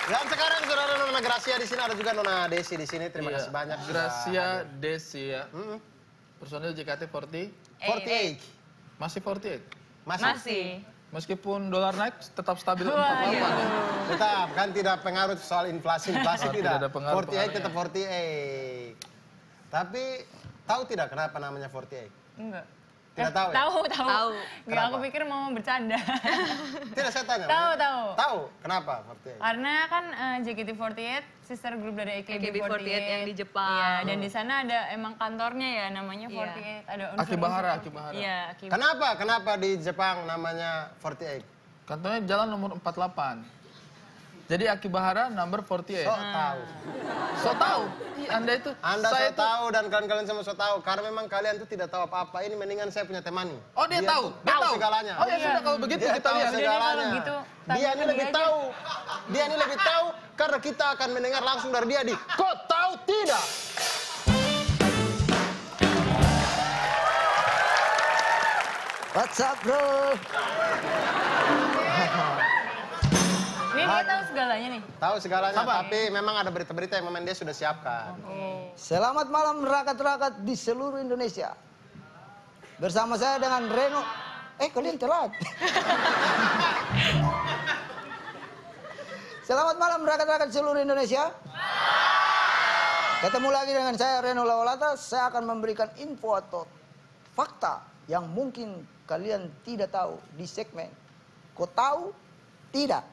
Dan sekarang sudah ada Nona Gracia di sini, ada juga Nona Desi di sini. Terima kasih banyak. Gracia, Desi ya. Personil JKT48. 48. Masih 48? Masih. Meskipun dolar naik tetap stabil 48 ya? Tetap, kan tidak pengaruh soal inflasi. Inflasi tidak. ada pengaruh 48 tetap 48. Tapi tahu tidak kenapa namanya 48? Enggak. Tidak tahu ya? Tahu. Enggak, aku Kenapa? pikir mau bercanda. Tidak, saya tanya. Tahu. Tahu, kenapa 48? Karena kan JKT48 sister group dari AKB48 yang di Jepang. Iya, dan di sana ada emang kantornya ya namanya 48. Iya. Ada unsur-unsur. Akibahara. Iya, Akibahara. Kenapa di Jepang namanya 48? Kantornya jalan nomor 48. Jadi Akibahara number 48. Tahu. So tahu? Anda itu. Anda saya so tahu dan kalian semua so tahu. Karena memang kalian tuh tidak tahu apa-apa. Ini mendingan saya punya temani. Oh dia tahu? Dia tahu segalanya. Oh ya sudah kalau begitu Dia kita tahu lihat. segalanya. Kalau gitu, Dia ini tanyakan lebih dia aja. tahu. Dia ini lebih tahu karena kita akan mendengar langsung dari dia di Kau Tahu Tidak? What's up, bro? Ini dia tahu segalanya nih. Tahu segalanya, tapi memang ada berita-berita yang memang dia sudah siapkan. Selamat malam rakyat-rakyat di seluruh Indonesia. Bersama saya dengan Reno. Kalian telat. Selamat malam rakyat-rakyat seluruh Indonesia. Ketemu lagi dengan saya Reno Lawalata. Saya akan memberikan info atau fakta yang mungkin kalian tidak tahu di segmen Kau Tahu Tidak?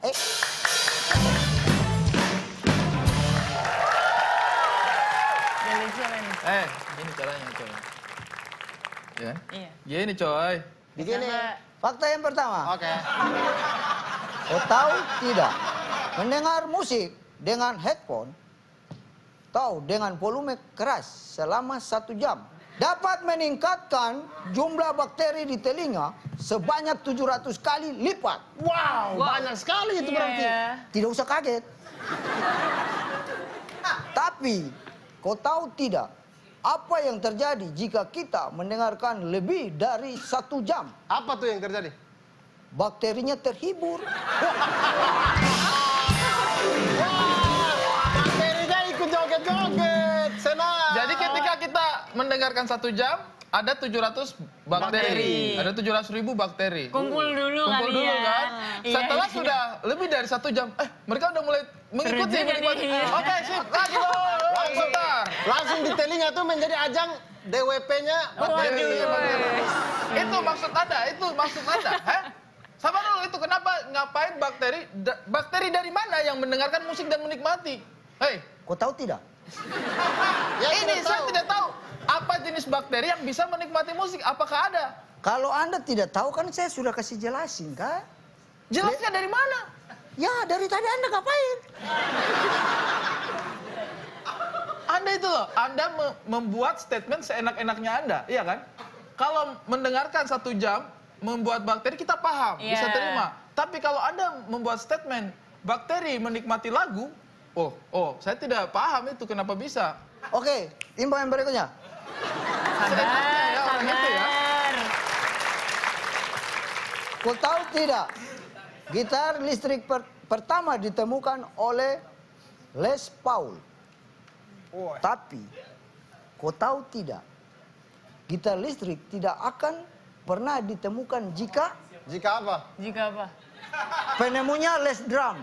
Dari siapa nih? Gini caranya coy. Ya kan? Iya. Gini coy. Begini. Fakta yang pertama. Oke. Kau tahu tidak? Mendengar musik dengan headphone atau dengan volume keras selama 1 jam dapat meningkatkan jumlah bakteri di telinga sebanyak 700 kali lipat. Wow, banyak sekali itu berarti. Iya. Tidak usah kaget. Tapi, kau tahu tidak? Apa yang terjadi jika kita mendengarkan lebih dari 1 jam? Apa tuh yang terjadi? Bakterinya terhibur. Bakterinya ikut joget-joget, senang. Jadi ketika kita mendengarkan 1 jam, ada 700 bakteri. Ada 700.000 bakteri. Kumpul dulu Kumpul kali dulu ya. kan. Iya, Setelah iya. sudah lebih dari 1 jam, mereka udah mulai mengikuti. Seru juga nih. Oke, sip. Lagi dong. Sebentar. Langsung di telinga tuh menjadi ajang DWP-nya bakteri. Itu maksud Anda. Sabar dulu, itu kenapa ngapain bakteri dari mana yang mendengarkan musik dan menikmati? Hei, Kau tahu tidak? Ya, ini tidak saya tahu. tidak tahu apa jenis bakteri yang bisa menikmati musik. Apakah ada? Kalau Anda tidak tahu kan saya sudah kasih jelasin kan? Jelasnya dari mana? Ya dari tadi Anda ngapain? Anda itu loh, Anda membuat statement seenak-enaknya Anda, iya kan? Kalau mendengarkan 1 jam, membuat bakteri kita paham, bisa terima. Tapi kalau Anda membuat statement, bakteri menikmati lagu, saya tidak paham itu kenapa bisa. Oke, info yang berikutnya. Seenaknya ya, orang itu ya. Kau tahu tidak? Gitar listrik pertama ditemukan oleh Les Paul. Tapi, kau tahu tidak? Gitar listrik tidak akan pernah ditemukan jika Jika apa? Jika apa? penemunya Les Drum.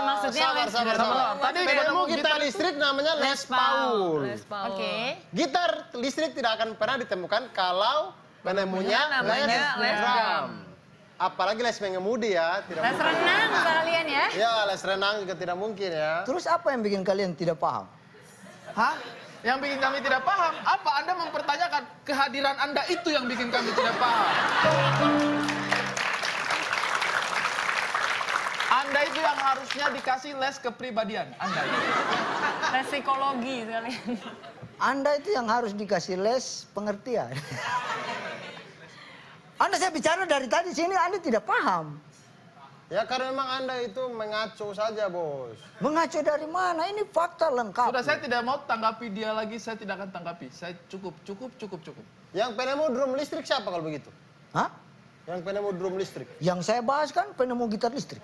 Maksudnya Sabar. Tadi Penemu gitar listrik namanya Les Paul. Oke. Gitar listrik tidak akan pernah ditemukan kalau penemunya Les Drum. Apalagi les mengemudi ya. Tidak Les mungkin. renang kalian ya? Ya, les renang juga tidak mungkin ya. Terus apa yang bikin kalian tidak paham? Hah? Yang bikin kami tidak paham, apa Anda mempertanyakan kehadiran Anda itu yang bikin kami tidak paham? Anda itu yang harusnya dikasih les kepribadian. Anda itu. Les psikologi kalian. Anda itu yang harus dikasih les pengertian. Anda saya bicara dari tadi sini Anda tidak paham. Ya karena memang Anda itu mengacu saja, Bos. Mengacu dari mana? Ini fakta lengkap. Sudah, saya tidak mau tanggapi dia lagi, saya tidak akan tanggapi. Saya cukup. Yang penemu drum listrik siapa kalau begitu? Hah? Yang penemu drum listrik. Yang saya bahas kan penemu gitar listrik.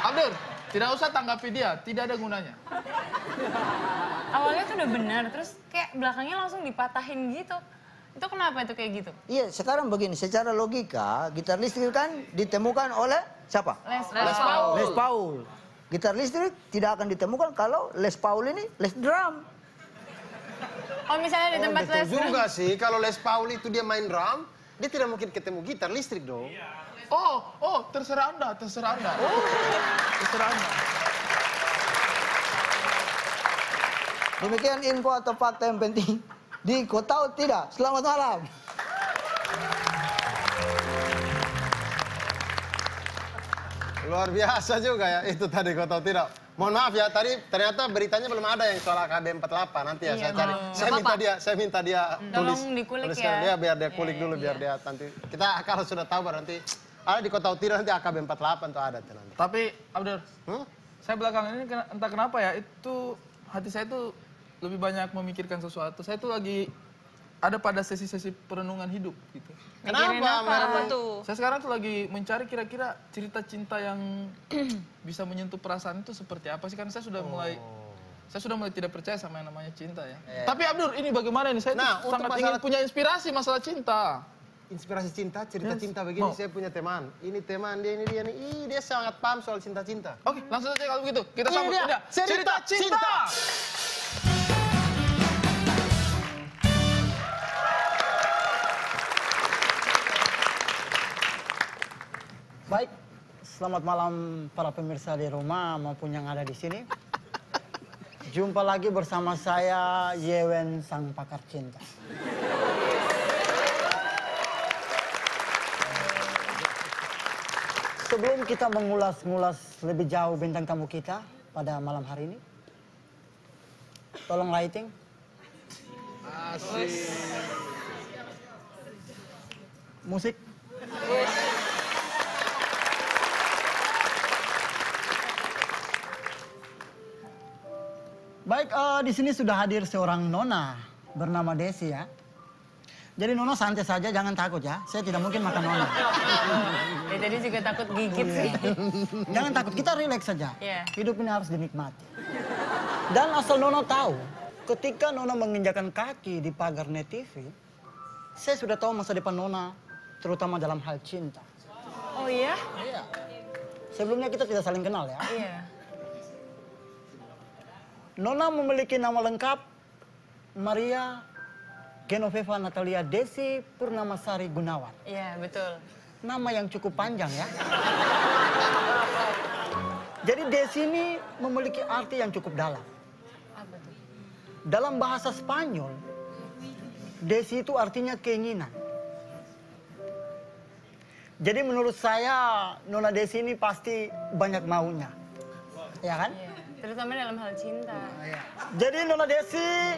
Abdur, tidak usah tanggapi dia, tidak ada gunanya. Awalnya tuh udah benar, terus kayak belakangnya langsung dipatahin gitu. Itu kenapa itu kayak gitu? Iya, sekarang begini, secara logika gitar listrik kan ditemukan oleh siapa? Les Paul. Les Paul. Gitar listrik tidak akan ditemukan kalau Les Paul ini les drum. Oh misalnya di tempat les Betul juga sih, kalau Les Paul itu dia main drum, dia tidak mungkin ketemu gitar listrik dong. Oh, terserah Anda, terserah Anda. Terserah Anda. Demikian info atau fakta yang penting di Kau Tahu Tidak. Selamat malam. Luar biasa juga ya, itu tadi Kau Tahu Tidak. Mohon maaf ya, tadi ternyata beritanya belum ada yang soal AKB 48. Nanti ya saya cari. Saya minta dia tulis. Tolong dikulik tuliskan ya. dia biar dia kulik dulu, biar dia nanti. Kita kalau sudah tahu baru nanti ada di Kau Tahu Tidak, nanti AKB 48 tuh ada tuh nanti. Tapi Abdur, saya belakangan ini entah kenapa ya, itu hati saya tuh lebih banyak memikirkan sesuatu. Saya tuh lagi ada pada sesi-sesi perenungan hidup gitu. Mikirin apa tuh? Saya sekarang tuh lagi mencari kira-kira cerita cinta yang bisa menyentuh perasaan itu seperti apa sih? Karena saya sudah mulai tidak percaya sama yang namanya cinta ya. Tapi Abdur, ini bagaimana ini? Saya tuh sangat ingin punya inspirasi masalah cinta. Inspirasi cinta, cerita cinta begini, saya punya teman. Ini teman dia, ini dia nih. Ih, dia sangat paham soal cinta-cinta. Oke, langsung saja kalau begitu. Kita sambut dia, dia. cerita cinta. Baik, selamat malam para pemirsa di rumah maupun yang ada di sini. Jumpa lagi bersama saya, Yewen Sang Pakar Cinta. Sebelum kita mengulas-ngulas lebih jauh bintang tamu kita pada malam hari ini, tolong lighting. Asik. Musik. Baik, di sini sudah hadir seorang nona bernama Desi ya. Jadi nona santai saja, jangan takut ya. Saya tidak mungkin makan nona. Ya tadi juga takut gigit sih. Jangan takut, kita rileks saja. Iya. Hidup ini harus dinikmati. Dan asal nona tahu, ketika nona menginjakan kaki di pagar Net TV, saya sudah tahu masa depan nona, terutama dalam hal cinta. Oh iya? Iya. Sebelumnya kita tidak saling kenal ya. Iya. Nona memiliki nama lengkap Maria Genoveva Natalia Desi Purnamasari Gunawan. Iya, betul. Nama yang cukup panjang ya. Jadi Desi ini memiliki arti yang cukup dalam. Apa tuh? Dalam bahasa Spanyol, Desi itu artinya keinginan. Jadi menurut saya Nona Desi ini pasti banyak maunya. Ya kan? Iya. Terutama dalam hal cinta. Jadi Nona Desi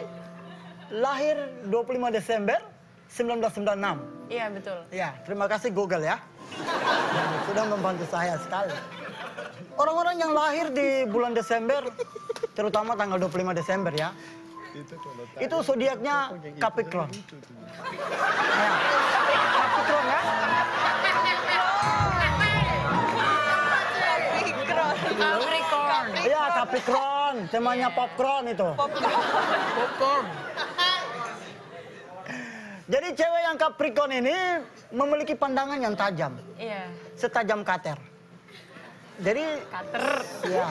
lahir 25 Desember 1996. Iya, betul. Ya, terima kasih Google ya. Sudah membantu saya sekali. Orang-orang yang lahir di bulan Desember, terutama tanggal 25 Desember ya, itu zodiaknya Capricorn. Ya. Capricorn ya. Capricorn. Iya, Capricorn, temanya popcorn itu. Popcorn. Jadi cewek yang Capricorn ini memiliki pandangan yang tajam, Iya. setajam kater. Jadi, Cutter. ya.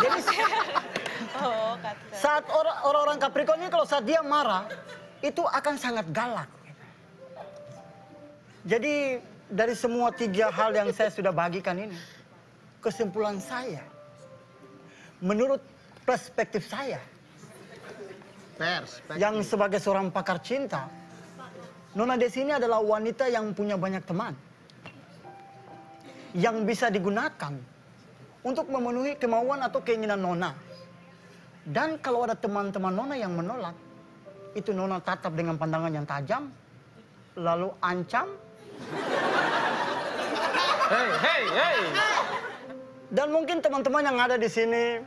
Jadi Oh, cutter. saat orang-orang Capricorn ini kalau saat dia marah, itu akan sangat galak. Jadi dari semua 3 hal yang saya sudah bagikan ini, kesimpulan saya, menurut perspektif saya, yang sebagai seorang pakar cinta, Nona Desi ini adalah wanita yang punya banyak teman. Yang bisa digunakan untuk memenuhi kemauan atau keinginan Nona. Dan kalau ada teman-teman Nona yang menolak, itu Nona tatap dengan pandangan yang tajam, lalu ancam. Hey. Dan mungkin teman-teman yang ada di sini,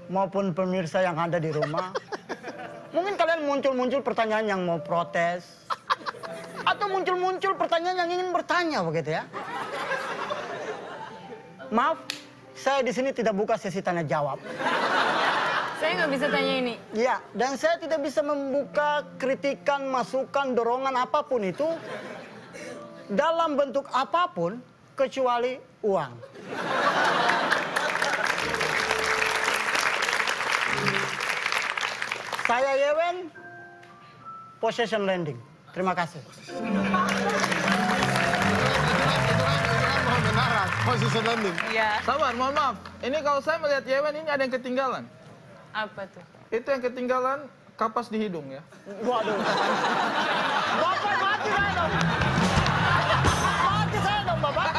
maupun pemirsa yang ada di rumah, mungkin kalian muncul-muncul pertanyaan yang mau protes, Atau muncul-muncul pertanyaan yang ingin bertanya begitu ya. Maaf, saya di sini tidak buka sesi tanya jawab. Saya nggak bisa tanya ini. Iya, dan saya tidak bisa membuka kritikan, masukan, dorongan apapun itu dalam bentuk apapun kecuali uang. Saya Yewen, possession lending. Terima kasih. Itu kan mohon benaran, position landing. Iya. Sabar, mohon maaf. Ini kalau saya melihat Yewen ini ada yang ketinggalan. Apa tuh? Itu yang ketinggalan kapas di hidung ya. Waduh. Bapak mati saya dong. Mati saya dong, Bapak.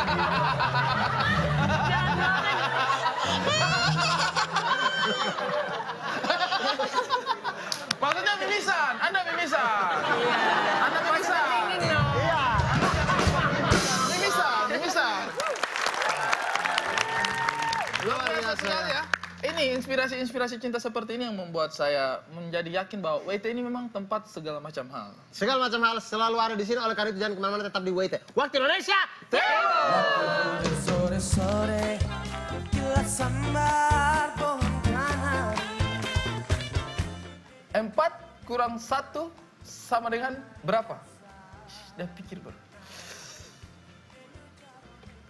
Maksudnya mimisan, Anda mimisan. Anda mimisan. Iya. Mimisan. Luar biasa Sekali ya. Ini inspirasi cinta seperti ini yang membuat saya menjadi yakin bahwa WT ini memang tempat segala macam hal. Segala macam hal selalu ada di sini, oleh karena itu jangan kemana-mana, tetap di WT. Waktu Indonesia. Sore-sore bila sambar pohon kanari. 4 kurang 1 sama dengan berapa? Udah pikir bro.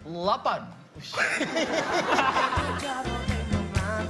8. Jauh dengan